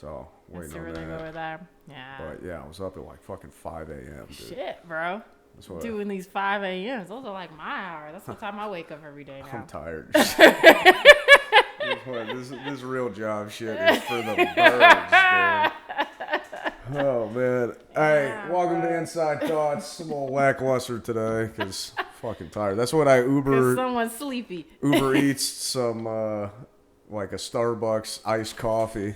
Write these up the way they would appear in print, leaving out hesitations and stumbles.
So, waiting see on where that. they go with that. Yeah. But yeah, I was up at like fucking 5 a.m. dude. Shit, bro. That's what Doing these 5 a.m.s. Those are like my hour. That's the time I wake up every day now. I'm tired. This real job shit is for the birds, dude. Oh, man. Hey, welcome to Inside Thoughts. I'm a little lackluster today because fucking tired. That's what I Because someone's sleepy. Uber Eats some, like a Starbucks iced coffee.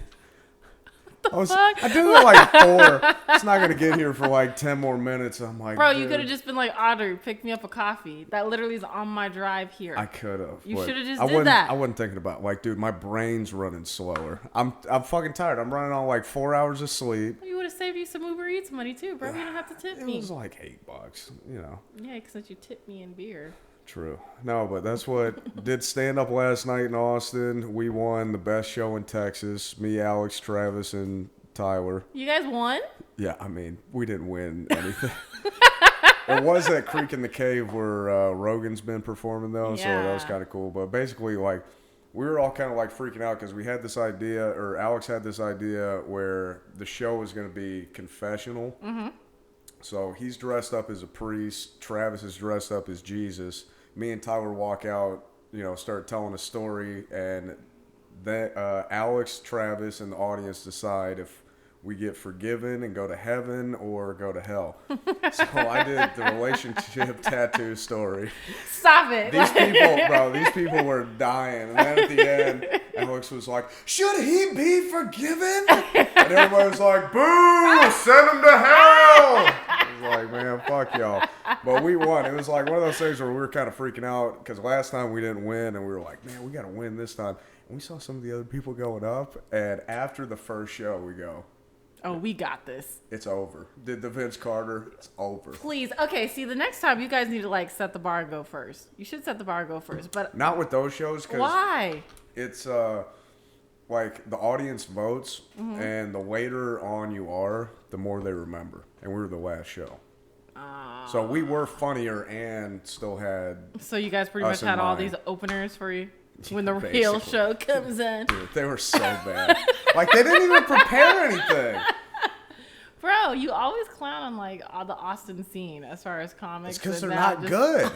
I did it at like 4. It's not going to get here for like 10 more minutes. I'm like, bro, dude. you could have just been like, Audrey, pick me up a coffee. That literally is on my drive here. I could have. You should have just did that. I wasn't thinking about it. Like, dude, my brain's running slower. I'm fucking tired. I'm running on like 4 hours of sleep. You would have saved you some Uber Eats money too, bro. You don't have to tip me. It was like $8, you know. Yeah, because you tipped me in beer. True. No, but that's what did stand up last night in Austin. We won the best show in Texas. Me, Alex, Travis, and Tyler. You guys won? Yeah, I mean, we didn't win anything. There was that Creek in the Cave where Rogan's been performing, though, so that was kind of cool. But basically, like, we were all kind of, like, freaking out because we had this idea, or Alex had this idea where the show was going to be confessional. Mm-hmm. So he's dressed up as a priest. Travis is dressed up as Jesus. Me and Tyler walk out, you know, start telling a story, and then Alex, Travis, and the audience decide if we get forgiven and go to heaven or go to hell. So I did the relationship tattoo story. Stop it. These people were dying. And then at the end, Alex was like, should he be forgiven? And everybody was like, boo, send him to hell. I was like, man, fuck y'all. But we won. It was like one of those things where we were kind of freaking out because last time we didn't win, and we were like, man, we got to win this time. And we saw some of the other people going up, and after the first show, we go, oh, we got this. it's over. Did the Vince Carter, it's over. Please. Okay, see, the next time you guys need to, like, set the bar and go first. You should set the bar and go first. But not with those shows. Cause why? It's, like, the audience votes, and the later on you are, the more they remember. And we were the last show. So we were funnier and still had. So you guys pretty much had all these openers for you when the Basically. real show comes in. Dude, they were so bad. Like, they didn't even prepare anything. Bro, you always clown on, like, all the Austin scene as far as comics. It's because they're not good.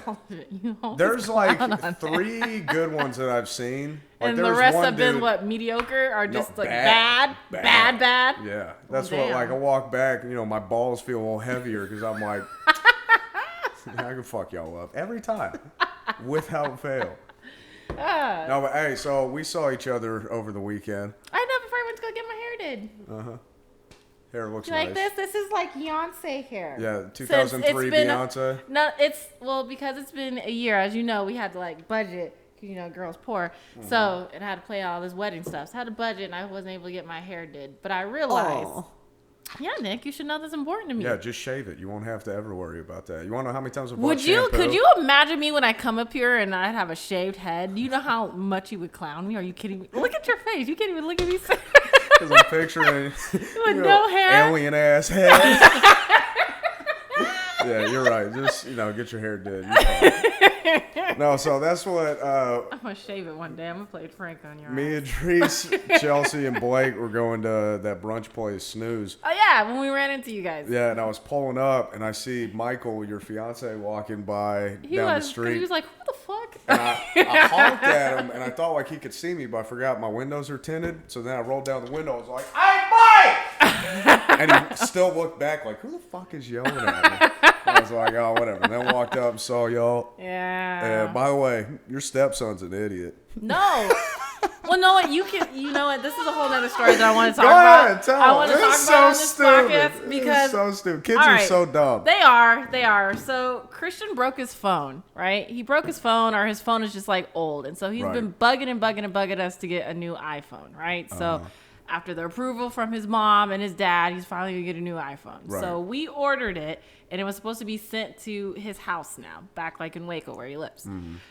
There's, like, 3 good ones that I've seen. Like, and the rest have been, what, mediocre? Or just, like, bad? Yeah. That's Well, what, damn. like, I walk back, you know, my balls feel a little heavier because I'm like, I can fuck y'all up every time without fail. No, but, hey, so we saw each other over the weekend. I know, before I went to go get my hair did. Uh-huh. Hair looks You nice. like this? This is like Beyonce hair. Yeah, 2003 Beyonce. No, because it's been a year. As you know, we had to like budget. You know, girls poor, so it had to play all this wedding stuff. So I had to budget, and I wasn't able to get my hair did. But I realized, yeah, Nick, you should know that's important to me. Yeah, just shave it. You won't have to ever worry about that. You want to know how many times I bought Would you? shampoo? Could you imagine me when I come up here and I'd have a shaved head? Do you know how much you would clown me? Are you kidding me? Look at your face. You can't even look at me. Because I'm picturing with no hair, alien ass head. Yeah, you're right. Just get your hair did. You're fine. No, so that's what. I'm gonna shave it one day. I'm gonna play Frank on your. Me and Drees, Chelsea, and Blake were going to that brunch place, Snooze. Oh yeah, when we ran into you guys. Yeah, and I was pulling up, and I see Michael, your fiance, walking by down the street. He was like, "Who the fuck?" And I honked at him, and I thought like he could see me, but I forgot my windows are tinted. So then I rolled down the window. I was like, "Hey, Mike!" And he still looked back like, "Who the fuck is yelling at me?" I was like, "Oh, whatever." And then walked up and saw y'all. Yeah. And by the way, your stepson's an idiot. No. Well, no, what you know what? This is a whole other story that I want to talk Go about. ahead, tell I want to him. talk It's about on so this stupid. podcast because It's so stupid. Kids all are right, so dumb. They are. So Christian broke his phone, right? He broke his phone, or his phone is just like old, and so he's been bugging us to get a new iPhone, right? So after the approval from his mom and his dad, he's finally gonna get a new iPhone. Right. So we ordered it, and it was supposed to be sent to his house now, back like in Waco where he lives.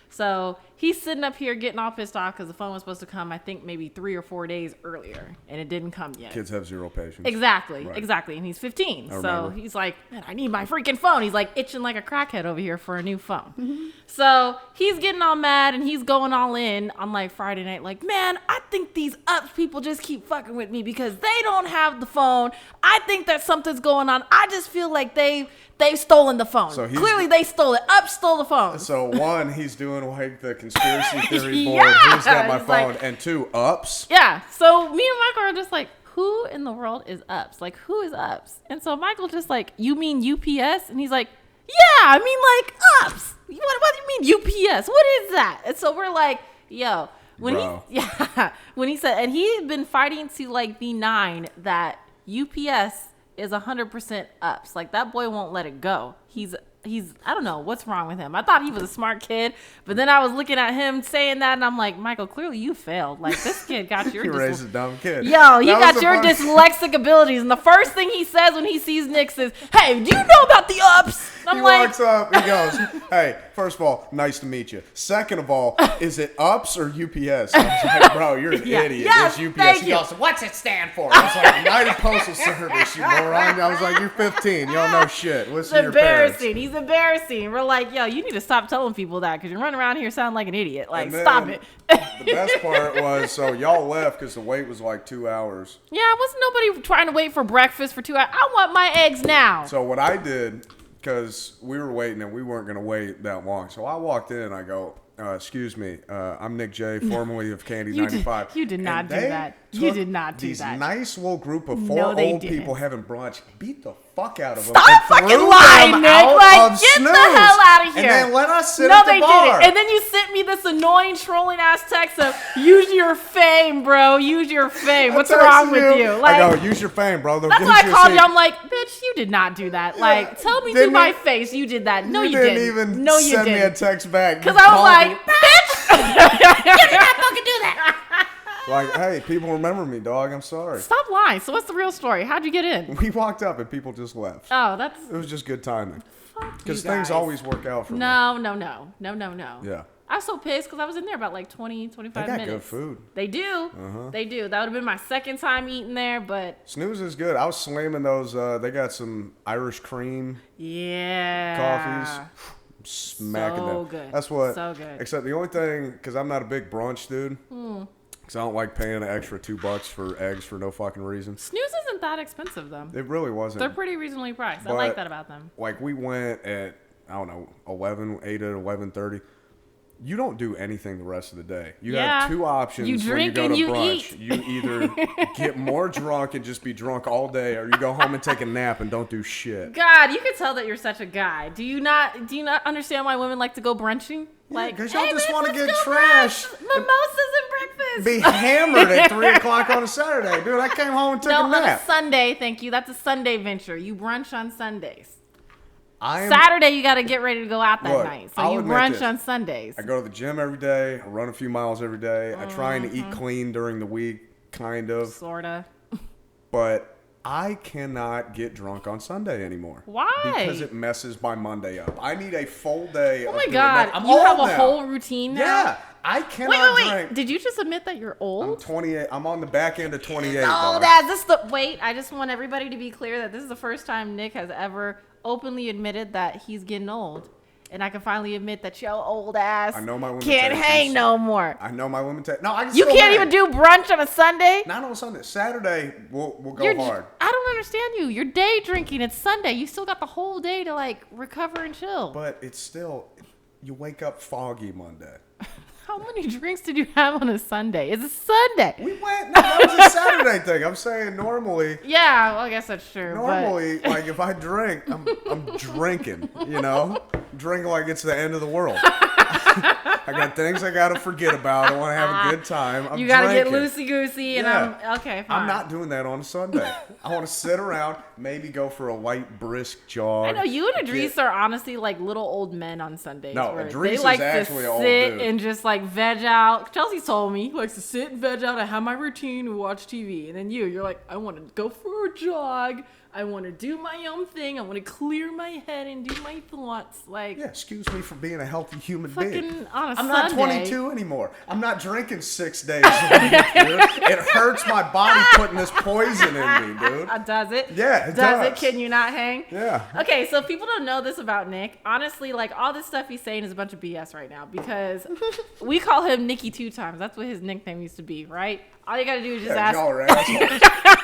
So he's sitting up here getting all pissed off because the phone was supposed to come, I think maybe 3 or 4 days earlier, and it didn't come yet. Kids have zero patience. Exactly, Right. exactly. And he's 15. So he's like, man, I need my freaking phone. He's like itching like a crackhead over here for a new phone. So he's getting all mad and he's going all in on like Friday night. Like, man, I think these Ups people just keep fucking with me because they don't have the phone. I think that something's going on. I just feel like they've stolen the phone. So clearly they stole it. Ups stole the phone. So one, he's doing like the conspiracy theory board. Who's got my phone? Like, and two, Ups. Yeah. So me and Michael are just like, who in the world is Ups? Like, who is Ups? And so Michael just like, you mean UPS? And he's like, yeah, I mean like Ups. What do you mean UPS? What is that? And so we're like, yo, when he said, and he had been fighting to like be 9 that UPS is 100% Ups. Like that boy won't let it go. He's I don't know what's wrong with him. I thought he was a smart kid, but then I was looking at him saying that, and I'm like, Michael, clearly you failed. Like this kid got your you raised a dumb kid. Yo, he got your dyslexic abilities, and the first thing he says when he sees Nick is, "Hey, do you know about the Ups?" And he walks up, he goes, "Hey, first of all, nice to meet you. Second of all, is it Ups or UPS?" I was like, "Bro, you're an idiot. Yes, it's UPS." Thank He you. goes, "What's it stand for?" I was like, "United Postal Service, you moron." I was like, "You're 15. You don't know shit. Listen to your parents." He's embarrassing. We're like, yo, you need to stop telling people that because you're running around here sounding like an idiot. Like, stop it. The best part was, so y'all left because the wait was like 2 hours. Yeah, wasn't nobody trying to wait for breakfast for 2 hours. I want my eggs now. So what I did, because we were waiting and we weren't going to wait that long. So I walked in and I go, excuse me, I'm Nick J, formerly of Candy 95. You did not do that. You did not do that. These nice little group of 4 old people having brunch beat the fuck out of them. Stop fucking lying, Nick. Like, get the hell out of here. And then let us sit at the bar. No, they didn't. And then you sent me this annoying, trolling ass text of, use your fame, bro. Use your fame. What's wrong with you? Like, I go, use your fame, bro. That's why I called you. I'm like, bitch, you did not do that. Like, tell me to my face you did that. No, you didn't. You didn't even no, you send didn't. me a text back. Because I was like, bitch, you did not fucking do that. Like, hey, people remember me, dog. I'm sorry. Stop lying. So what's the real story? How'd you get in? We walked up and people just left. Oh, it was just good timing. Because things always work out for me. No. Yeah. I was so pissed because I was in there about like 20, 25 minutes. They got good food. They do. They do. That would have been my second time eating there, but... Snooze is good. I was slamming those. They got some Irish cream coffees. Smacking them. Good. That's what. So good. Except the only thing, because I'm not a big brunch dude. Because I don't like paying an extra $2 for eggs for no fucking reason. Snooze isn't that expensive, though. It really wasn't. They're pretty reasonably priced. I like that about them. Like, we went at, I don't know, 8 at 11:30. You don't do anything the rest of the day. You have 2 options you drink when you go to and brunch. You either get more drunk and just be drunk all day, or you go home and take a nap and don't do shit. God, you can tell that you're such a guy. Do you not understand why women like to go brunching? Like, because y'all just want to get trash. Mimosas and breakfast. Be hammered at 3 o'clock on a Saturday. Dude, I came home and took a nap. No, on a Sunday, thank you. That's a Sunday venture. You brunch on Sundays. Saturday, you got to get ready to go out that night. So you brunch on Sundays. I go to the gym every day. I run a few miles every day. I try and eat clean during the week, kind of. Sort of. But I cannot get drunk on Sunday anymore. Why? Because it messes my Monday up. I need a full day. Oh my God. You have a whole routine now? Yeah. I cannot drink. Did you just admit that you're old? I'm 28. I'm on the back end of 28. Wait, I just want everybody to be clear that this is the first time Nick has ever openly admitted that he's getting old. And I can finally admit that your old ass can't hang no more. I know my limitations. No, I can You can't even do brunch on a Sunday? Not on a Sunday. Saturday, we'll go hard. I don't understand you. You're day drinking. It's Sunday. You still got the whole day to, like, recover and chill. But it's still, you wake up foggy Monday. How many drinks did you have on a Sunday? It's a Sunday. That was a Saturday thing. I'm saying normally. Yeah, well, I guess that's true. Normally, like if I drink, I'm drinking, you know? Drink like it's the end of the world. I got things I gotta forget about. I want to have a good time. I'm you gotta drinking. get loosey goosey, and I'm okay. Fine. I'm not doing that on a Sunday. I want to sit around, maybe go for a light, brisk jog. I know you and Idris are honestly like little old men on Sundays. No, where Idris they like is actually to an old sit dude. and just like veg out. Chelsea told me he likes to sit and veg out. I have my routine and watch TV, and then you're like, I want to go for a jog. I want to do my own thing. I want to clear my head and do my thoughts. Like, yeah, excuse me for being a healthy human fucking being. on a I'm not Sunday. 22 anymore. I'm not drinking 6 days a week, dude. It hurts my body putting this poison in me, dude. Does it? Yeah, it does. does. It? Can you not hang? Yeah. Okay, so if people don't know this about Nick, honestly, like all this stuff he's saying is a bunch of BS right now because we call him Nicky 2 times. That's what his nickname used to be, right? All you gotta do is just ask. Y'all are assholes.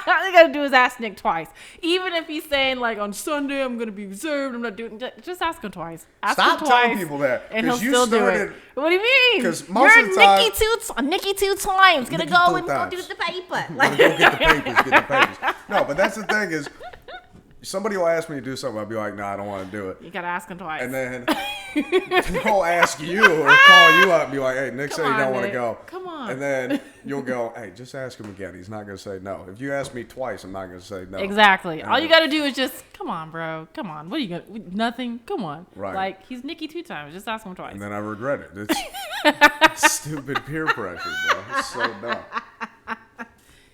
All you gotta do is ask Nick twice. Even if he's saying like on Sunday I'm gonna be reserved, I'm not doing. Just ask him twice. Ask Stop him telling twice, people that, and he'll 'cause you still do started- it. What do you mean? 'cause most You're of the time- Nicky two times. Gonna Nicky go 2 and go times. do the paper. I'm gonna go get the papers, get the papers. No, but that's the thing is, somebody will ask me to do something. I'll be like, nah, I don't want to do it. You gotta ask him twice. And then they'll ask you or call you up and be like, hey, Nick said he on, don't want to Nick. go. Come on. And then you'll go, hey, just ask him again. He's not going to say no. If you ask me twice, I'm not going to say no. Exactly. And All you gotta do is just, come on, bro. Come on. What are you gonna? Nothing. Come on. Right. Like he's Nicky 2 times. Just ask him twice. And then I regret it. It's stupid peer pressure, bro. It's so dumb.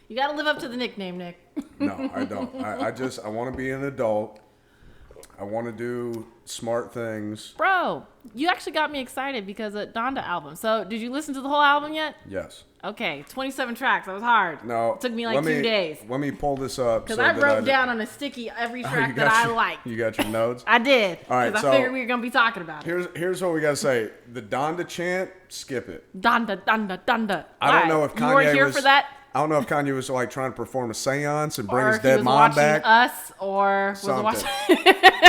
You gotta live up to the nickname, Nick. No, I don't. I want to be an adult. I want to do smart things. Bro, you actually got me excited because of Donda album. So, did you listen to the whole album yet? Yes. Okay, 27 tracks. That was hard. No. It took me like 2 days. Let me pull this up. Because I wrote down on a sticky every track that I liked. You got your notes? I did. All right, Because so I figured we were going to be talking about it. Here's what we got to say. The Donda chant, skip it. Donda, Donda, Donda. I don't Why? know if Kanye You weren't here was, for that? I don't know if Kanye was like trying to perform a seance and bring Or his if he dead was mom watching back. Us, or was Something. watching...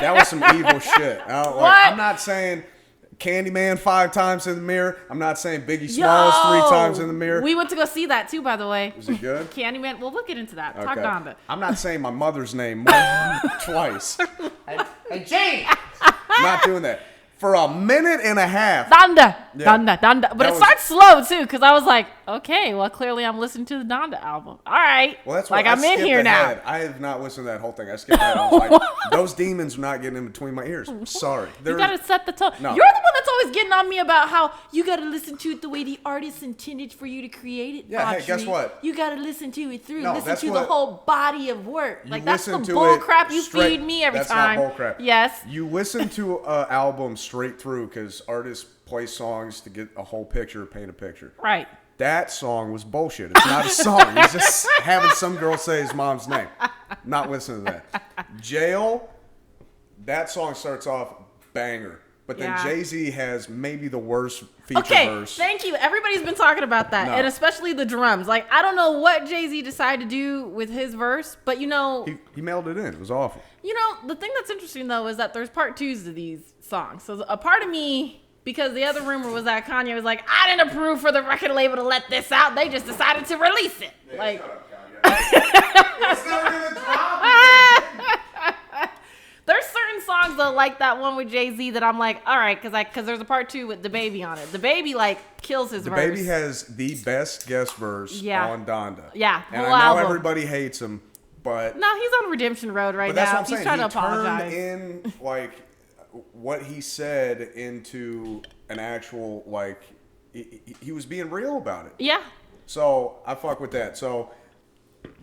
That was some evil shit. I'm not saying Candyman 5 times in the mirror. I'm not saying Biggie Smalls 3 times in the mirror. We went to go see that too, by the way. Was it good? Candyman. We'll look into that. Talk Okay. Donda. I'm not saying my mother's name more twice. Hey, Jane! I'm not doing that. For a minute and a half. Donda, Yeah. Donda, Donda. But That it was- starts slow too, because I was like, okay, well, clearly I'm listening to the Donda album. All right, Well, that's like what I'm in skipped here ahead. now. I have not listened to that whole thing. I skipped ahead. I was like, those demons are not getting in between my ears. Sorry. You gotta set the tone. No. You're the one that's always getting on me about how you gotta listen to it the way the artist intended for you to create it. Yeah, hey, Audrey. guess what? You gotta listen to it through. No, listen that's to the what- whole body of work. You Like that's the listen to bull it crap you straight- feed me every that's time. not bull crap. Yes. You listen to an album straight through because artists play songs to get a whole picture, paint a picture. Right. That song was bullshit. It's not a song. He's just having some girl say his mom's name. Not listening to that. Jail, that song starts off banger. But then Yeah. Jay-Z has maybe the worst feature Okay, verse. thank you. Everybody's been talking about that, No. and especially the drums. Like, I don't know what Jay-Z decided to do with his verse, but He mailed it in. It was awful. the thing that's interesting though is that there's part 2s to these songs. So a part of me, because the other rumor was that Kanye was like, I didn't approve for the record label to let this out. They just decided to release it. Like, Shut up, Kanye. It's never gonna drop. there's certain songs though, like that one with Jay-Z, that I'm like, all right, because there's a part 2 with the baby on it. The baby like kills his The verse. baby has the best guest verse on Donda. Yeah, And whole I know album. everybody hates him, but No, he's on Redemption Road right But that's now. what I'm He's saying. trying He to apologize. turned in like what he said into an actual like he was being real about it. Yeah. So I fuck with that. So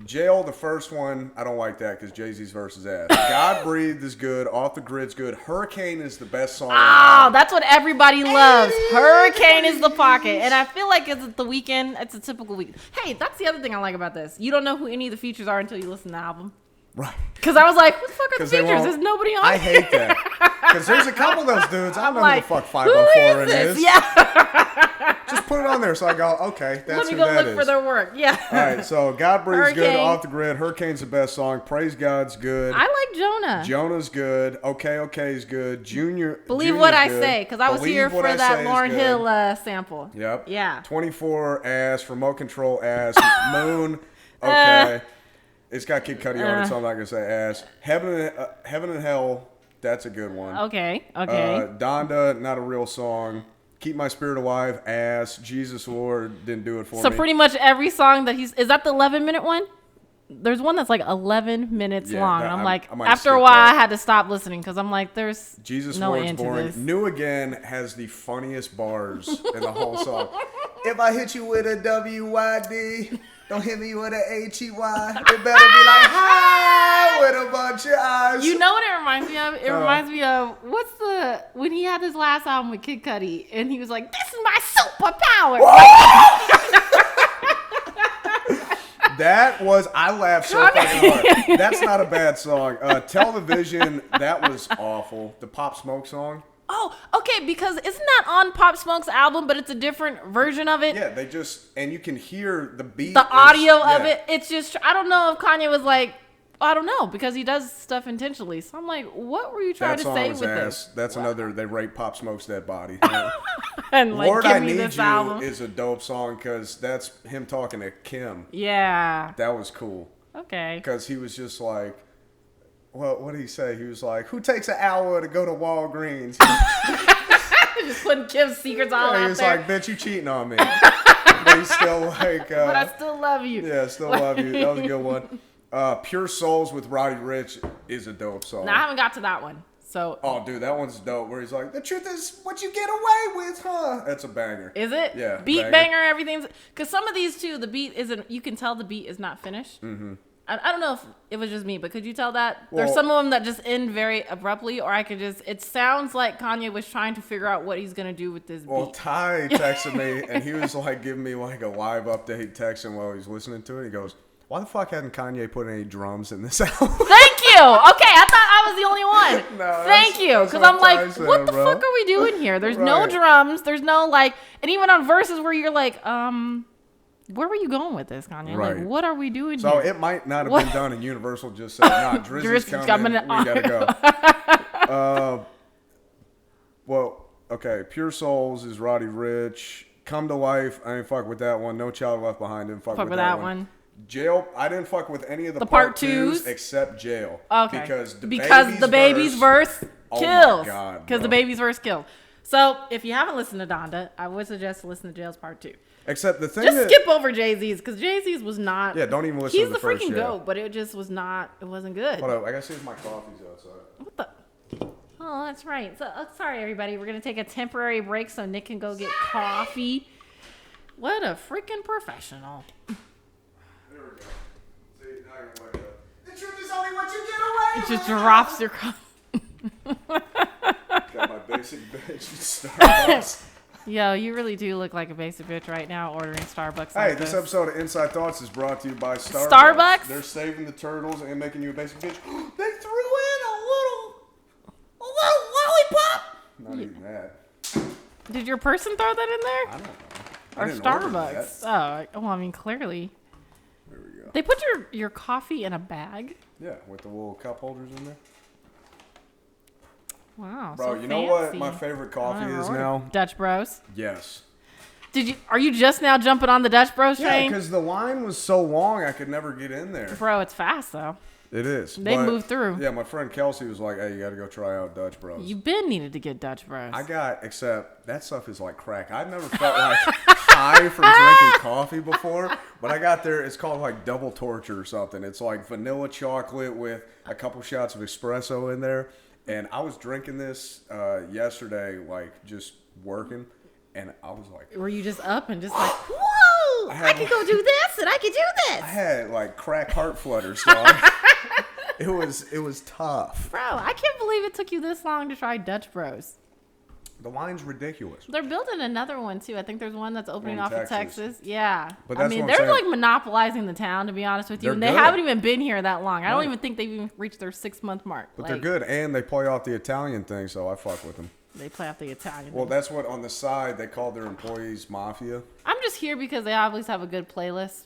Jail, the first one, I don't like that because Jay-Z's verse is ass. God Breathed is good. Off the Grid's good. Hurricane is the best song. Oh, that's what everybody loves. Hurricane is the pocket. And I feel like it's the weekend. It's a typical weekend. Hey, that's the other thing I like about this. You don't know who any of the features are until you listen to the album. Right. Because I was like, what the fuck are the 'Cause they features? won't- There's nobody on I here. hate that. Because there's a couple of those dudes. I don't know like, who the fuck who 504 is in this? is. Yeah. Just put it on there so I go, okay, that's Let me who go that look is. for their work. Yeah. All right, so God Breathes good, Hurricane. Off the Grid. Hurricane's the best song. Praise God's good. I like Jonah. Jonah's good. Okay's good. Junior. Believe Junior's what I good. say, because I was Believe here What for I that Say is Lauryn good. Hill sample. Yep. Yeah. 24 ass. Remote Control ass. Moon. Okay. It's got Kid Cudi on it, so I'm not gonna say ass. Heaven and Hell. That's a good one. Okay. Donda, not a real song. Keep My Spirit Alive, ass. Jesus Lord didn't do it for me. So pretty much every song that is that the 11-minute one? There's one that's like 11 minutes long. I'm like, after a while, I had to stop listening because I'm like, there's Jesus no Lord's end to boring. this. New Again has the funniest bars in the whole song. If I hit you with a WYD, don't hit me with a HEY. It better be like, hi, with a bunch of eyes. You know what it reminds me of? It reminds me of, when he had his last album with Kid Cudi, and he was like, this is my superpower. I laughed so fucking hard. That's not a bad song. Television, that was awful. The Pop Smoke song. Oh, okay, because isn't that on Pop Smoke's album, but it's a different version of it? Yeah, and you can hear the beat. The audio of it, it's just, I don't know if Kanye was like, I don't know, because he does stuff intentionally. So I'm like, what were you trying to say with this? That's another, they rape Pop Smoke's dead body. And like, Lord, give I me Need this You album. is a dope song because that's him talking to Kim. Yeah. That was cool. Okay. Because he was just like, well, what did he say? He was like, who takes an hour to go to Walgreens? Just putting Kim's secrets all out there. He was like, bitch, you cheating on me. But he's still like... but I still love you. Yeah, still love you. That was a good one. Pure Souls with Roddy Ricch is a dope song. No, I haven't got to that one. So. Oh, dude, that one's dope. Where he's like, the truth is what you get away with, huh? That's a banger. Is it? Yeah. Beat banger, everything's... Because some of these, too, the beat isn't... You can tell the beat is not finished. Mm-hmm. I don't know if it was just me, but could you tell that? Well, there's some of them that just end very abruptly, or I could just... It sounds like Kanye was trying to figure out what he's going to do with this beat. Well, Ty texted me, and he was like giving me like a live update texting while he was listening to it. He goes, why the fuck hadn't Kanye put any drums in this album? Thank you. Okay, I thought I was the only one. No, thank you. Because I'm like, said, what the bro. fuck are we doing here? There's no drums. There's no like... And even on verses where you're like, where were you going with this, Kanye? Right. Like, what are we doing so here? It might not have been done, and Universal just said, nah, Drizzy's coming. We gotta go. Well, okay. Pure Souls is Roddy Ricch. Come to Life, I ain't fuck with that one. No Child Left Behind, didn't fuck with that one. Jail, I didn't fuck with any of the part twos except Jail. Okay. Because the baby's verse kills. Oh my God, because the baby's verse killed. So if you haven't listened to Donda, I would suggest to listen to Jail's part 2. Except the thing just skip over Jay-Z's because Jay-Z's was not. Yeah, don't even listen to the first. He's the freaking goat, but it just was not. It wasn't good. Hold up, I gotta see if my coffee's outside. What the? Oh, that's right. So sorry, everybody. We're gonna take a temporary break so Nick can go get coffee. What a freaking professional. There we go. See, now I can wake up. The truth is only what you get away with. It just drops your coffee. Got my basic bitch Starbucks. Yo, you really do look like a basic bitch right now ordering Starbucks. Hey, like this episode of Inside Thoughts is brought to you by Starbucks. Starbucks? They're saving the turtles and making you a basic bitch. They threw in a little lollipop. Not even that. Did your person throw that in there? I don't know. Or Starbucks? Oh, well, I mean, clearly. There we go. They put your coffee in a bag? Yeah, with the little cup holders in there. Wow, bro, so you know what my favorite coffee is now? Dutch Bros. Yes. Are you just now jumping on the Dutch Bros train? Yeah, because the line was so long I could never get in there. Bro, it's fast though. It is. They move through. Yeah, my friend Kelsey was like, "Hey, you got to go try out Dutch Bros." You been needed to get Dutch Bros. Except that stuff is like crack. I've never felt like high from drinking coffee before, but I got there. It's called like double torture or something. It's like vanilla chocolate with a couple shots of espresso in there. And I was drinking this yesterday, like just working, and I was like, were you just up and just like, whoa, I could go do this and I could do this? I had like crack heart flutters, dog. It was tough. Bro, I can't believe it took you this long to try Dutch Bros. The line's ridiculous. They're building another one too. I think there's one that's opening off of Texas. Yeah. But that's they're like monopolizing the town, to be honest with you. And they haven't even been here that long. I don't even think they've even reached their 6-month mark. But they're good, and they play off the Italian thing, so I fuck with them. They play off the Italian Well, thing. that's what on the side they call their employees mafia. I'm just here because they always have a good playlist.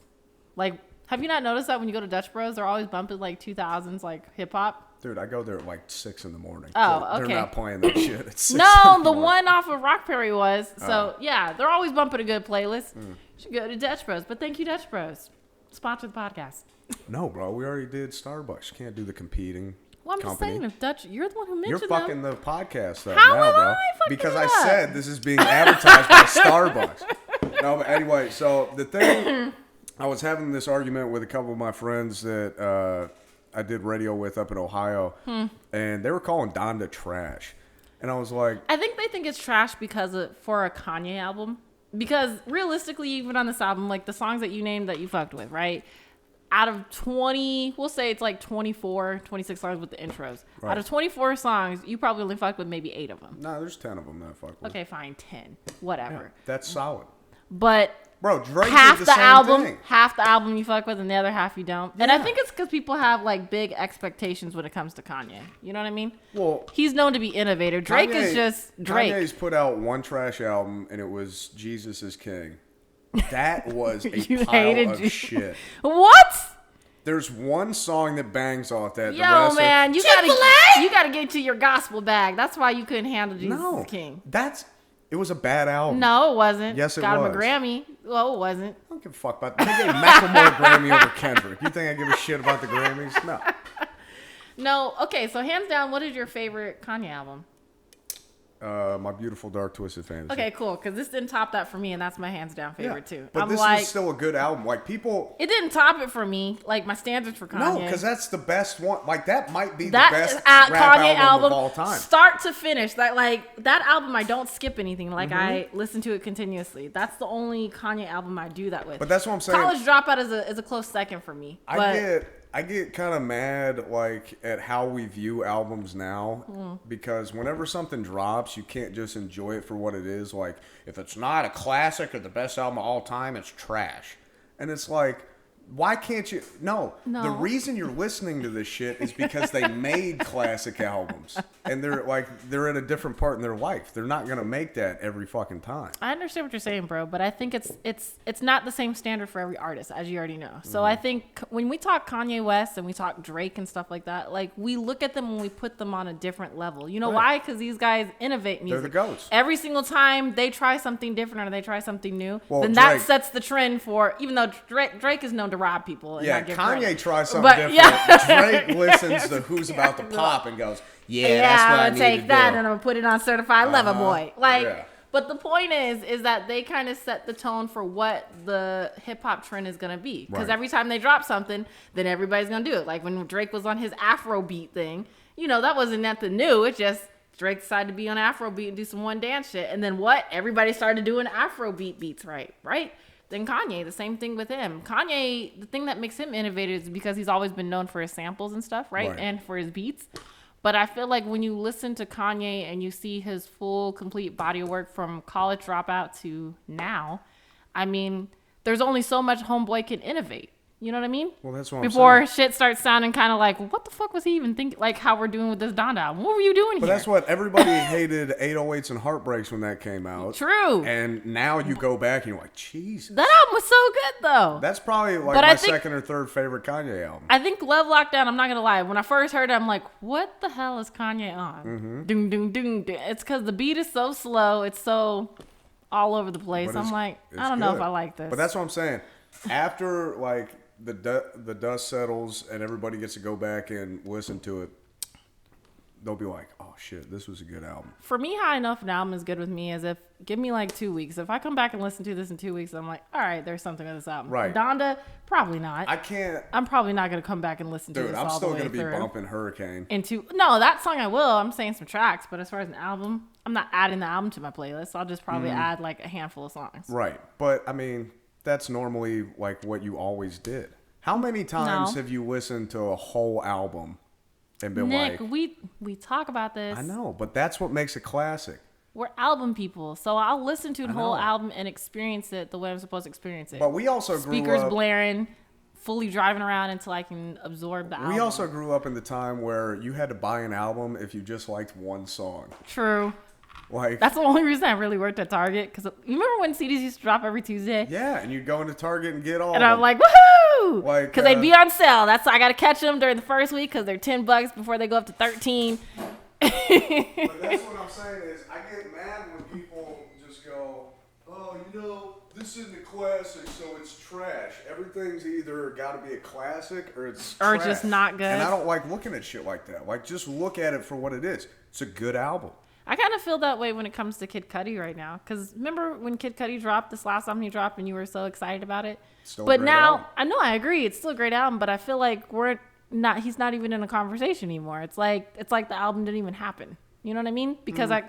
Like, have you not noticed that when you go to Dutch Bros, they're always bumping like 2000s like hip hop? Dude, I go there at like 6 in the morning. Oh, okay. They're not playing that shit at 6 No, the one off of Rock Perry was. So, yeah, they're always bumping a good playlist. You should go to Dutch Bros. But thank you, Dutch Bros. Sponsor the podcast. No, bro. We already did Starbucks. You can't do the competing. Well, I'm just saying, if Dutch, you're the one who mentioned You're fucking the podcast up How now, am bro. I fucking Because it I up? said this is being advertised by Starbucks. No, but anyway, so the thing, I was having this argument with a couple of my friends that I did radio with up in Ohio, and they were calling Donda trash. And I was like... I think they think it's trash because for a Kanye album. Because realistically, even on this album, like the songs that you named that you fucked with, right? Out of 20, we'll say it's like 24, 26 songs with the intros. Right. Out of 24 songs, you probably only fucked with maybe 8 of them. No, there's 10 of them that I fucked with. Okay, fine, 10. Whatever. Yeah, that's solid. But bro, Drake half did the same album, thing. half the album you fuck with, and the other half you don't. And I think it's because people have like big expectations when it comes to Kanye. You know what I mean? Well, he's known to be innovative. Drake is just Drake. Kanye's put out one trash album, and it was Jesus is King. That was a pile of shit. What? There's one song that bangs off that. Yo, man, you gotta get to your gospel bag. That's why you couldn't handle Jesus is King. It was a bad album. No, it wasn't. Yes, it Got was. him a Grammy. Well, it wasn't. I don't give a fuck about that. They gave Macklemore a Grammy over Kendrick. You think I give a shit about the Grammys? No. No. Okay, so hands down, what is your favorite Kanye album? My Beautiful Dark Twisted Fantasy. Okay, cool. Because this didn't top that for me, and that's my hands down favorite too. But this was still a good album. Like people, it didn't top it for me. Like my standards for Kanye. No, because that's the best one. Like that might be the best rap Kanye album of all time, start to finish. That album, I don't skip anything. Like I listen to it continuously. That's the only Kanye album I do that with. But that's what I'm saying. College Dropout is a close second for me. I get kind of mad like at how we view albums now because whenever something drops, you can't just enjoy it for what it is. Like if it's not a classic or the best album of all time, it's trash. And it's like, why can't you? No. The reason you're listening to this shit is because they made classic albums and they're at a different part in their life. They're not gonna make that every fucking time. I understand what you're saying, bro, but I think it's not the same standard for every artist, as you already know. So I think when we talk Kanye West and we talk Drake and stuff like that, like we look at them and we put them on a different level. You know why? Because these guys innovate music. They're the goats. Every single time they try something different or they try something new, then Drake, that sets the trend for. Even though Drake is known to rob people. And not give Kanye credit. tries something different. Drake listens to Who's About to Pop and goes, that's what I need take to that do. and I'm gonna put it on Certified Lover Boy. But the point is that they kind of set the tone for what the hip hop trend is gonna be. Because every time they drop something, then everybody's gonna do it. Like when Drake was on his Afrobeat thing, that wasn't nothing new. It just Drake decided to be on Afrobeat and do some one dance shit, and then everybody started doing Afrobeat beats, right? Then Kanye, the same thing with him. Kanye, the thing that makes him innovative is because he's always been known for his samples and stuff, right? And for his beats. But I feel like when you listen to Kanye and you see his full, complete body of work from College Dropout to now, I mean, there's only so much homeboy can innovate. You know what I mean? Well, that's what Before shit starts sounding kind of like, what the fuck was he even thinking? Like how we're doing with this Donda album. What were you doing here? But that's what everybody hated 808s and Heartbreaks when that came out. True. And now you go back and you're like, Jesus. That album was so good though. That's probably like my second or third favorite Kanye album. I think Love Lockdown, I'm not going to lie. When I first heard it, I'm like, what the hell is Kanye on? Doom, doom, doom, doom. It's because the beat is so slow. It's so all over the place. I'm like, I don't know if I like this. But that's what I'm saying. After like the dust settles and everybody gets to go back and listen to it, they'll be like, oh shit, this was a good album. For me, how enough an album is good with me is if, give me like 2 weeks. If I come back and listen to this in 2 weeks, I'm like, all right, there's something with this album. Right. Donda, probably not. I'm probably not going to come back and listen to this all the way through. I'm still going to be bumping Hurricane. No, that song I will. I'm saying some tracks, but as far as an album, I'm not adding the album to my playlist. I'll just probably add like a handful of songs. Right. But I mean, that's normally like what you always did. How many times have you listened to a whole album and been Nick, we talk about this. I know, but that's what makes it classic. We're album people, so I'll listen to the whole album and experience it the way I'm supposed to experience it. But we also speakers blaring, fully driving around until I can absorb the album. We also grew up in the time where you had to buy an album if you just liked one song. True. Like, that's the only reason I really worked at Target, because you remember when CDs used to drop every Tuesday? Yeah, and you'd go into Target and get all. And I'm like, woohoo! Like, because they'd be on sale. That's why I got to catch them during the first week because they're $10 before they go up to $13. But that's what I'm saying is I get mad when people just go, oh this isn't a classic, so it's trash. Everything's either got to be a classic or it's or trash. just not good. And I don't like looking at shit like that. Like, just look at it for what it is. It's a good album. I kind of feel that way when it comes to Kid Cudi right now. Because remember when Kid Cudi dropped this last album he dropped and you were so excited about it? Still but now, album. I know, I agree. It's still a great album, but I feel like he's not even in a conversation anymore. It's like the album didn't even happen. You know what I mean? Because I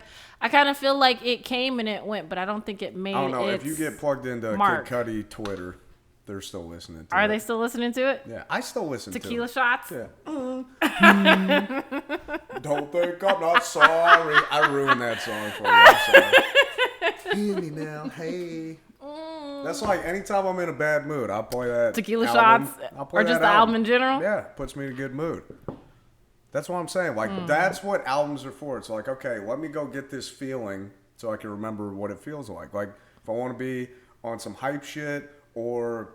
kind of feel like it came and it went, but I don't think it made it. I don't know. If you get plugged into mark. Kid Cudi Twitter, they're still listening to it. Are they still listening to it? Yeah, I still listen to it. Tequila shots? Yeah. Don't think I'm not sorry. I ruined that song for you. I'm sorry. Hear me now, hey. That's like anytime I'm in a bad mood, I'll play that Tequila album. shots? I'll play Or just that the album in general? Yeah, puts me in a good mood. That's what I'm saying. Like, that's what albums are for. It's like, okay, let me go get this feeling so I can remember what it feels like. Like, if I want to be on some hype shit or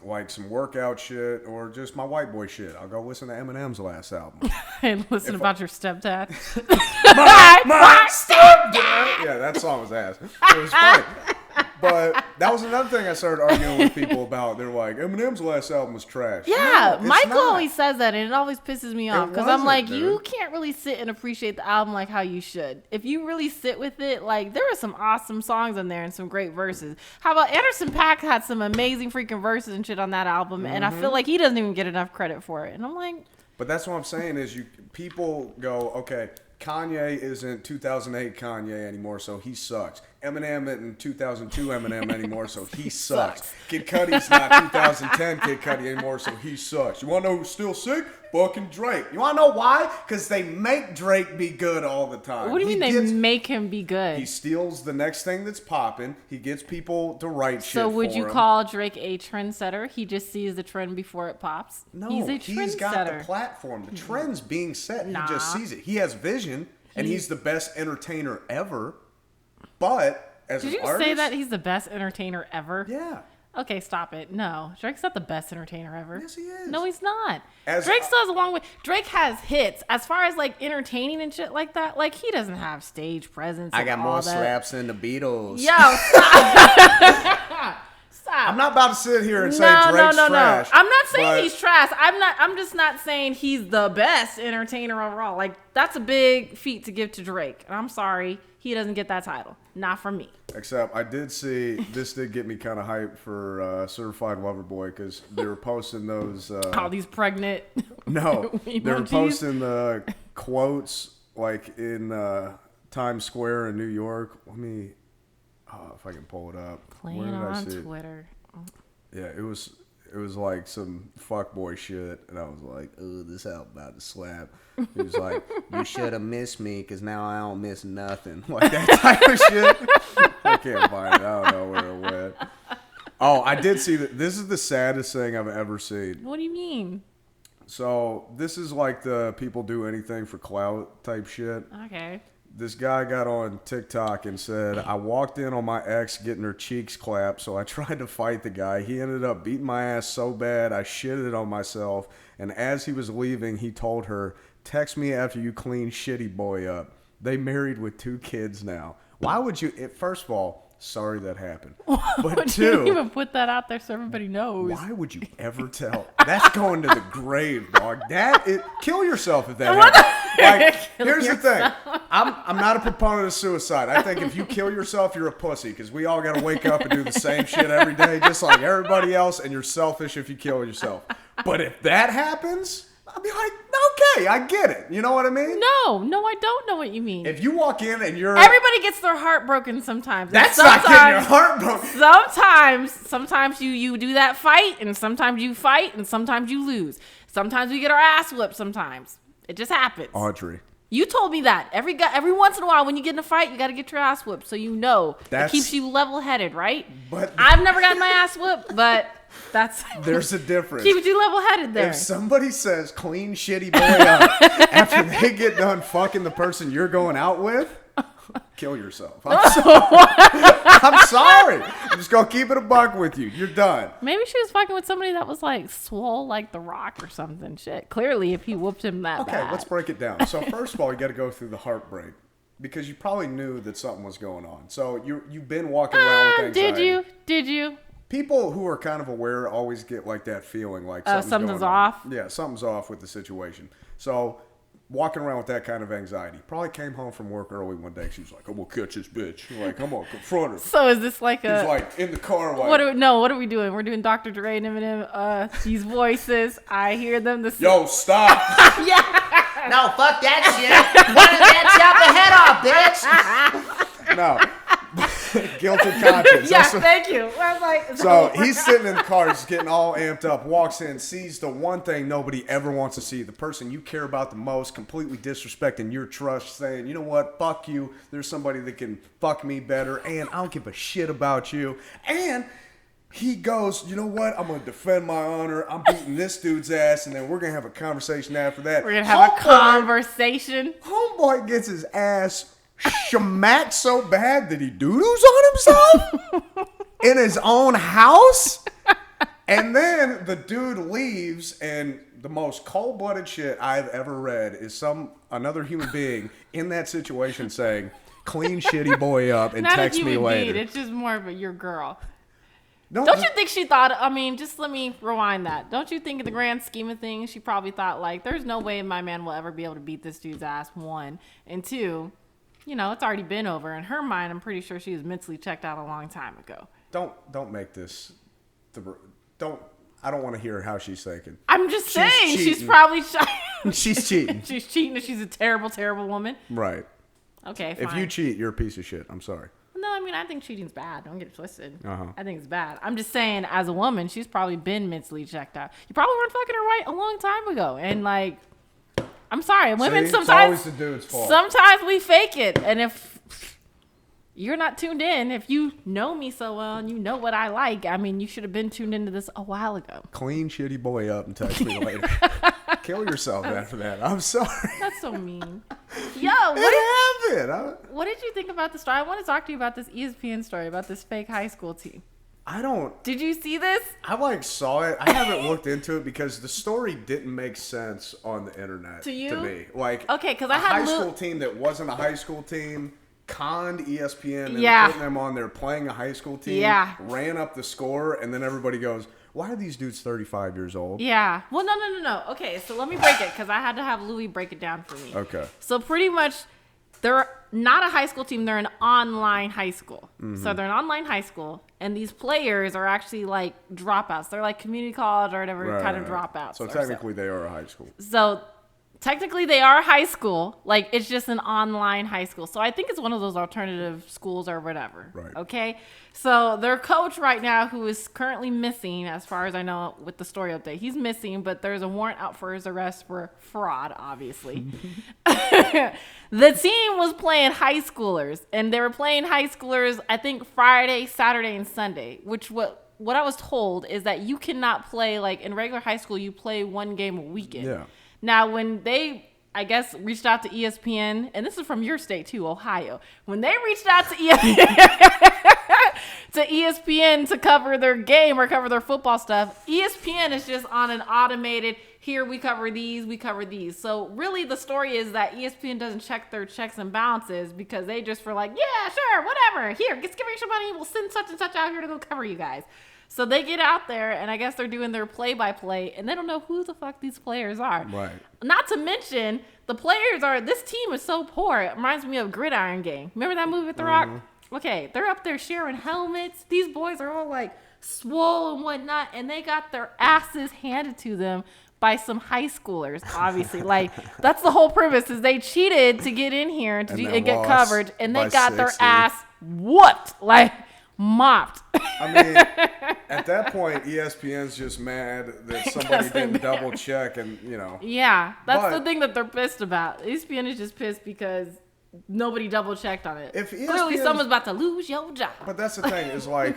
like some workout shit or just my white boy shit, I'll go listen to Eminem's last album. And listen about your stepdad. my stepdad! Yeah, that song was ass. It was funny. But that was another thing I started arguing with people about. They're like, Eminem's last album was trash. Yeah, no, Michael not. always says that, and it always pisses me off because I'm wasn't, like, dude. you can't really sit and appreciate the album like how you should. If you really sit with it, like there were some awesome songs in there and some great verses. How about Anderson .Paak had some amazing freaking verses and shit on that album, and I feel like he doesn't even get enough credit for it. And I'm like, But that's what I'm saying is people go, okay, Kanye isn't 2008 Kanye anymore, so he sucks. Eminem isn't 2002 Eminem anymore, so he sucks. Kid Cudi's not 2010 Kid Cudi anymore, so he sucks. You want to know who's still sick? Fucking Drake. You want to know why? Because they make Drake be good all the time. what do you mean they make him be good? He steals the next thing that's popping. He gets people to write shit So would for you him. call Drake a trendsetter? He just sees the trend before it pops. No, he's a trendsetter. he's got the platform. The trend's being set. Nah. He just sees it. He has vision, and he's the best entertainer ever. But as Did an you artist, say that he's the best entertainer ever? Yeah. Okay, stop it. No, Drake's not the best entertainer ever. Yes, he is. No, he's not. As- Drake still has a long way. Drake has hits. As far as like entertaining and shit like that, like he doesn't have stage presence. I and got all more that. slaps than the Beatles. Yo, stop. Stop. I'm not about to sit here and say No. Drake's trash. I'm not saying but he's trash. I'm just not saying he's the best entertainer overall. Like that's a big feat to give to Drake. And I'm sorry, he doesn't get that title. Not from me. Except I did see, this did get me kind of hyped for Certified Lover Boy because they were posting those. All these pregnant. No, they were emojis. posting the quotes like in Times Square in New York. Let me, if I can pull it up. Playing Where did I on see it? Twitter. Yeah, it was like some fuckboy shit, and I was like, "Oh, this album about to slap." He was like, "You should have missed me, because now I don't miss nothing." Like that type of shit. I can't find it. I don't know where it went. Oh, I did see that. This is the saddest thing I've ever seen. What do you mean? So this is like the people do anything for clout type shit. Okay. This guy got on TikTok and said, I walked in on my ex getting her cheeks clapped, so I tried to fight the guy. He ended up beating my ass so bad I shitted on myself. And as he was leaving, he told her, text me after you clean shitty boy up. They married with 2 kids now. Why would you, first of all, sorry that happened. But 2, you didn't even put that out there so everybody knows. why would you ever tell? That's going to the grave, dog. Kill yourself if that happens. Like, here's the thing. I'm not a proponent of suicide. I think if you kill yourself, you're a pussy because we all got to wake up and do the same shit every day, just like everybody else, and you're selfish if you kill yourself. But if that happens, I'll be like, okay, I get it. You know what I mean? No, I don't know what you mean. If you walk in and you're... Everybody gets their heart broken sometimes. That's not getting your heart broken. Sometimes you do that fight, and sometimes you fight, and sometimes you lose. Sometimes we get our ass whipped sometimes. It just happens. Audrey. You told me that. Every once in a while when you get in a fight, you got to get your ass whipped so you know. It keeps you level-headed, right? But I've never gotten my ass whipped, but that's... There's a difference. Keeps you level-headed there. If somebody says clean shitty boy up after they get done fucking the person you're going out with, kill yourself. I'm sorry. I'm just going to keep it a buck with you. You're done. Maybe she was fucking with somebody that was like swole like The Rock or something. Shit. Clearly, if he whooped him that bad. Okay, let's break it down. So first of all, you got to go through the heartbreak. because you probably knew that something was going on. So you've been walking around with anxiety. Did you? People who are kind of aware always get like that feeling like something's going off. On. Yeah, something's off with the situation. So walking around with that kind of anxiety. Probably came home from work early one day. She was like, I'm going to catch this bitch. Like, I'm going to confront her. So is this like He was like in the car. Like, what are we doing? We're doing Dr. Dre and Eminem. These voices, I hear them. Yo, stop. Yeah. No, fuck that shit. Wanted that chop the head off, bitch. No. Guilty conscience. Yeah, thank you. I was like, so he's sitting in the car, just getting all amped up, walks in, sees the one thing nobody ever wants to see, the person you care about the most, completely disrespecting your trust, saying, you know what, fuck you, there's somebody that can fuck me better, and I don't give a shit about you. And he goes, you know what, I'm going to defend my honor, I'm beating this dude's ass, and then we're going to have a conversation after that. We're going to have a conversation. Homeboy gets his ass shmacked so bad that he doo-doos on himself in his own house. And then the dude leaves, and the most cold-blooded shit I've ever read is another human being in that situation saying, clean shitty boy up and text me later. It's just more of your girl. Don't you think she thought, I mean, just let me rewind that. Don't you think in the grand scheme of things, she probably thought, like, there's no way my man will ever be able to beat this dude's ass, one. And two, you know, it's already been over. In her mind, I'm pretty sure she was mentally checked out a long time ago. Don't make this. I don't want to hear how she's thinking. I'm just saying, she's probably she's cheating. She's cheating, and she's a terrible, terrible woman. Right. Okay, fine. If you cheat, you're a piece of shit. I'm sorry. No, I mean, I think cheating's bad. Don't get it twisted. I think it's bad. I'm just saying, as a woman, she's probably been mentally checked out. You probably weren't fucking her right a long time ago, and like. I'm sorry, women sometimes. It's always the dude's fault. Sometimes we fake it, and if you're not tuned in, if you know me so well and you know what I like, I mean, you should have been tuned into this a while ago. Clean shitty boy up and text me later. Kill yourself after that. I'm sorry. That's so mean. Yo, what did you think about the story? I want to talk to you about this ESPN story about this fake high school team. Did you see this? I saw it. I haven't looked into it because the story didn't make sense on the internet to me. Like, okay, because I had a high school team that wasn't a high school team conned ESPN and putting them on there playing a high school team. Yeah. Ran up the score, and then everybody goes, "Why are these dudes 35 years old?" Yeah. Well, no. Okay, so let me break it because I had to have Louis break it down for me. Okay. So pretty much, they're not a high school team. They're an online high school. Mm-hmm. So they're an online high school, and these players are actually like dropouts. They're like community college or whatever kind of dropouts. So technically, they are a high school. So technically, they are high school. Like, it's just an online high school. So I think it's one of those alternative schools or whatever. Right. Okay. So their coach right now, who is currently missing, as far as I know with the story update, he's missing, but there's a warrant out for his arrest for fraud, obviously. The team was playing high schoolers, and they were playing high schoolers, I think, Friday, Saturday, and Sunday, which what I was told is that you cannot play, like, in regular high school, you play one game a weekend. Yeah. Now, when they, I guess, reached out to ESPN, and this is from your state too, Ohio. When they reached out to ESPN to cover their game or cover their football stuff, ESPN is just on an automated, here we cover these. So really the story is that ESPN doesn't check their checks and balances because they just were like, yeah, sure, whatever. Here, just give me some money. We'll send such and such out here to go cover you guys. So they get out there, and I guess they're doing their play-by-play, and they don't know who the fuck these players are. Right. Not to mention, the players this team is so poor. It reminds me of Gridiron Gang. Remember that movie with The Rock? Okay, they're up there sharing helmets. These boys are all, like, swole and whatnot, and they got their asses handed to them by some high schoolers, obviously. Like, that's the whole premise, is they cheated to get in here and get coverage, and they got 60. Their ass whooped. Like, mopped. I mean, at that point, ESPN's just mad that somebody didn't double check and, you know. Yeah, that's the thing that they're pissed about. ESPN is just pissed because nobody double checked on it. Clearly someone's about to lose your job. But that's the thing, is like,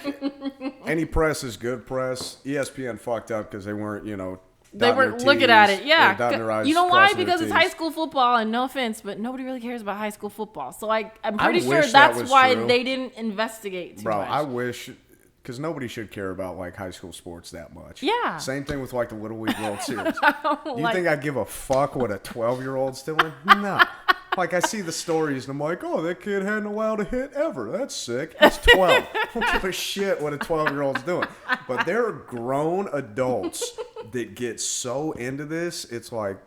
any press is good press. ESPN fucked up because they weren't, you know, they weren't looking at it. Yeah. You know why? Because it's high school football, and no offense, but nobody really cares about high school football. So I'm pretty sure that's why they didn't investigate too much. Bro, I wish, because nobody should care about like high school sports that much. Yeah. Same thing with like the Little League World Series. Do you think I give a fuck what a 12-year-old's doing? No. Like, I see the stories, and I'm like, oh, that kid hadn't allowed a hit ever. That's sick. He's 12. I don't give a shit what a 12-year-old's doing. But there are grown adults that get so into this, it's like,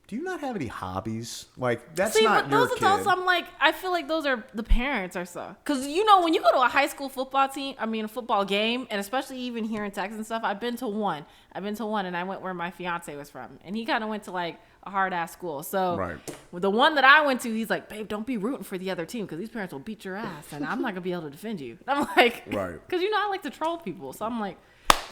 do you not have any hobbies? Like, that's not your kid. Those adults, I'm like, I feel like those are the parents or so. Because, you know, when you go to a high school football a football game, and especially even here in Texas and stuff, I've been to one, and I went where my fiance was from. And he kind of went to, like, a hard-ass school. So, right. With the one that I went to, he's like, babe, don't be rooting for the other team because these parents will beat your ass, and I'm not going to be able to defend you. And I'm like, right. Because, you know, I like to troll people. So I'm like,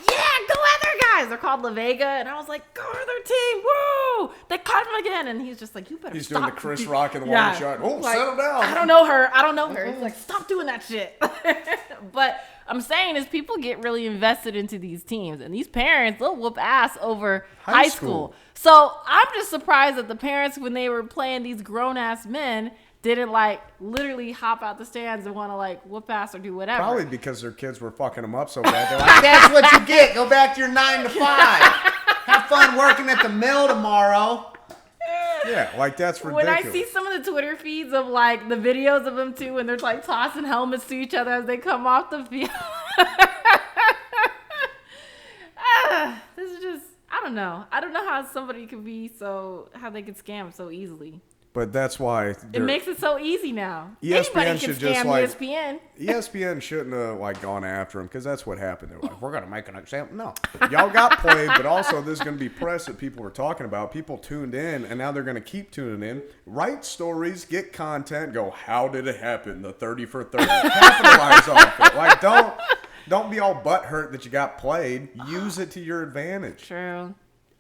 yeah, go other guys. They're called La Vega. And I was like, go other team. Woo! They caught him again. And he's just like, you better He's stop. doing the Chris Rock in the one shot. Oh, like, settle down. I don't know her. He's like, stop doing that shit. But I'm saying is people get really invested into these teams. And these parents, they'll whoop ass over high school. So I'm just surprised that the parents, when they were playing these grown-ass men, didn't like literally hop out the stands and want to like whoop ass or do whatever. Probably because their kids were fucking them up so bad. They're like, That's what you get. Go back to your 9 to 5. Have fun working at the mill tomorrow. yeah, like that's ridiculous. When I see some of the Twitter feeds of like the videos of them too, and they're like tossing helmets to each other as they come off the field. This is just, I don't know how somebody could be how they could scam so easily. But that's why it makes it so easy now. ESPN Anybody should can scam just like ESPN. ESPN shouldn't have like gone after him because that's what happened. They're like, we're gonna make an example. No, y'all got played, but also there's gonna be press that people are talking about. People tuned in, and now they're gonna keep tuning in. Write stories, get content. Go, how did it happen? The 30 for 30. Capitalize off it. Like don't be all butthurt that you got played. Use it to your advantage. True.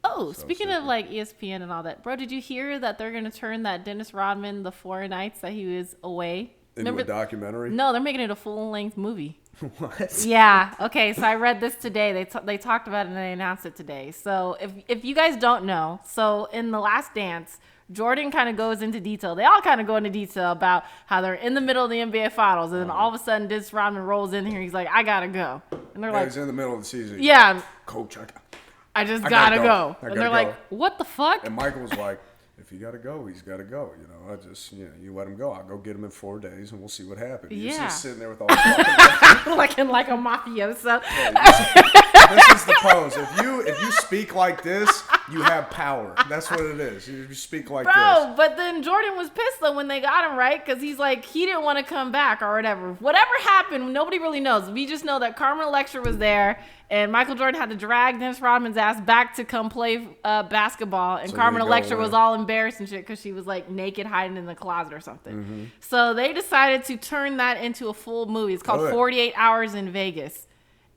Oh, so speaking of like ESPN and all that, bro, did you hear that they're going to turn that Dennis Rodman, the 4 nights that he was away? Into a documentary? No, they're making it a full-length movie. What? Yeah. Okay, so I read this today. They talked about it and they announced it today. So if you guys don't know, so in The Last Dance, Jordan kind of goes into detail. They all kind of go into detail about how they're in the middle of the NBA Finals, and then all of a sudden, Dennis Rodman rolls in here. He's like, "I gotta go," and they're like, "He's in the middle of the season." Yeah, Coach, I just gotta go. And they're like, go. "What the fuck?" And Michael was like, "If he gotta go, he's gotta go. You know, you let him go. I'll go get him in 4 days, and we'll see what happens." He's just sitting there with all the fucking like a mafioso. This is the pose. If you speak like this, you have power. That's what it is. You speak like this. Bro, but then Jordan was pissed though when they got him, right? Because he's like, he didn't want to come back or whatever. Whatever happened, nobody really knows. We just know that Carmen Electra was there, and Michael Jordan had to drag Dennis Rodman's ass back to come play basketball, and so Carmen Electra was all embarrassed and shit because she was like naked hiding in the closet or something. Mm-hmm. So they decided to turn that into a full movie. It's called 48 Hours in Vegas.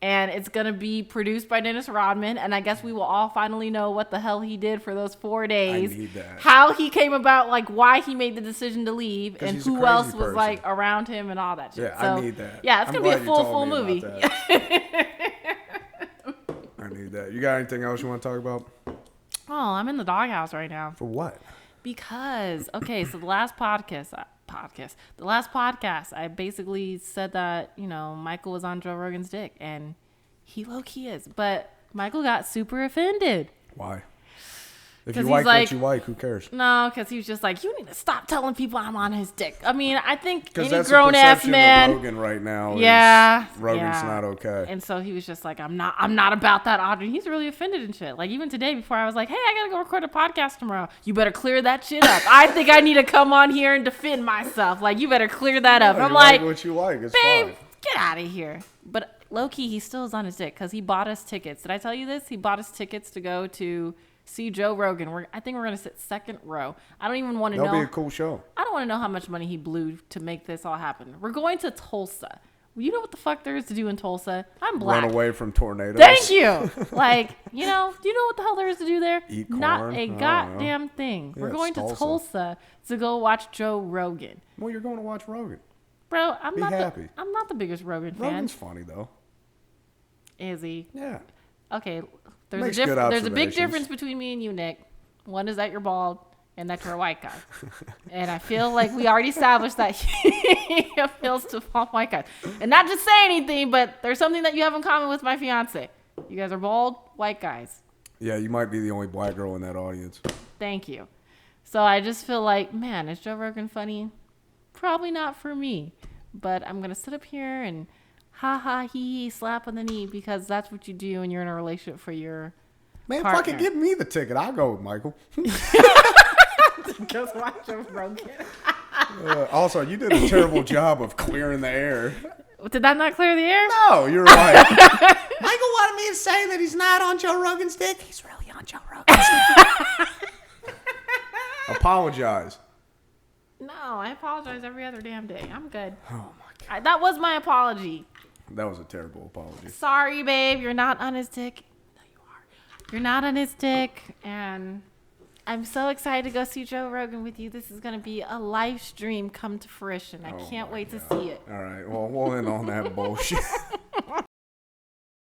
And it's going to be produced by Dennis Rodman. And I guess we will all finally know what the hell he did for those 4 days. I need that. How he came about, like why he made the decision to leave. And who else was like around him and all that shit. Yeah, so, I need that. Yeah, it's going to be a full movie. I need that. You got anything else you want to talk about? Oh, I'm in the doghouse right now. For what? Because, okay, so the last podcast, I basically said that, you know, Michael was on Joe Rogan's dick, and he low-key is. But Michael got super offended. Why? If you like what you like, who cares? No, because he was just like, you need to stop telling people I'm on his dick. I mean, I think any grown-ass man. Of Rogan right now. Yeah. Rogan's not okay. And so he was just like, I'm not about that, Audrey. He's really offended and shit. Like even today before I was like, hey, I got to go record a podcast tomorrow. You better clear that shit up. I think I need to come on here and defend myself. Like you better clear that up. I'm like, what you like. It's babe, fine. Get out of here. But low-key, he still is on his dick because he bought us tickets. Did I tell you this? He bought us tickets to go to see Joe Rogan. I think we're going to sit second row. I don't even want to know. That'll be a cool show. I don't want to know how much money he blew to make this all happen. We're going to Tulsa. You know what the fuck there is to do in Tulsa? I'm black. Run away from tornadoes. Thank you. Like, do you know what the hell there is to do there? Eat corn. Not a goddamn thing. Yeah, we're going to Tulsa to go watch Joe Rogan. Well, you're going to watch Rogan. Bro, I'm not the biggest Rogan fan. Rogan's funny though. Is he? Yeah. Okay. There's a big difference between me and you, Nick. One is that you're bald and that you're a white guy. And I feel like we already established that he appeals to all white guys. And not just say anything, but there's something that you have in common with my fiance. You guys are bald, white guys. Yeah, you might be the only black girl in that audience. Thank you. So I just feel like, man, is Joe Rogan funny? Probably not for me. But I'm going to sit up here and ha ha hee slap on the knee because that's what you do when you're in a relationship for your partner. Fucking give me the ticket. I'll go with Michael. Just watch Joe Rogan. Also, you did a terrible job of clearing the air. Did that not clear the air? No, you're right. Michael wanted me to say that he's not on Joe Rogan's dick. He's really on Joe Rogan's dick. Apologize. No, I apologize every other damn day. I'm good. Oh my God. That was my apology. That was a terrible apology. Sorry, babe. You're not on his dick. No, you are. You're not on his dick. And I'm so excited to go see Joe Rogan with you. This is going to be a live stream come to fruition. I can't wait to see it. All right. Well, we'll end on that bullshit.